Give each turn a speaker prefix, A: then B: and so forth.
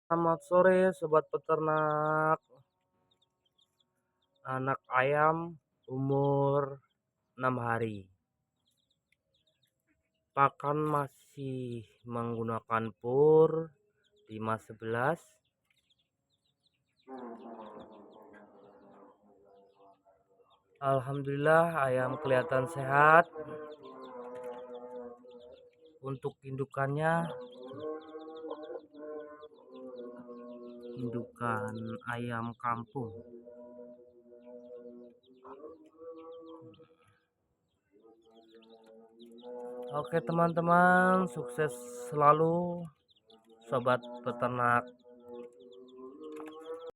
A: Selamat sore sobat peternak. Anak ayam umur 6 hari. Pakan masih menggunakan pur 511. Alhamdulillah ayam kelihatan sehat. Untuk indukan ayam kampung. Oke teman-teman, sukses selalu sobat peternak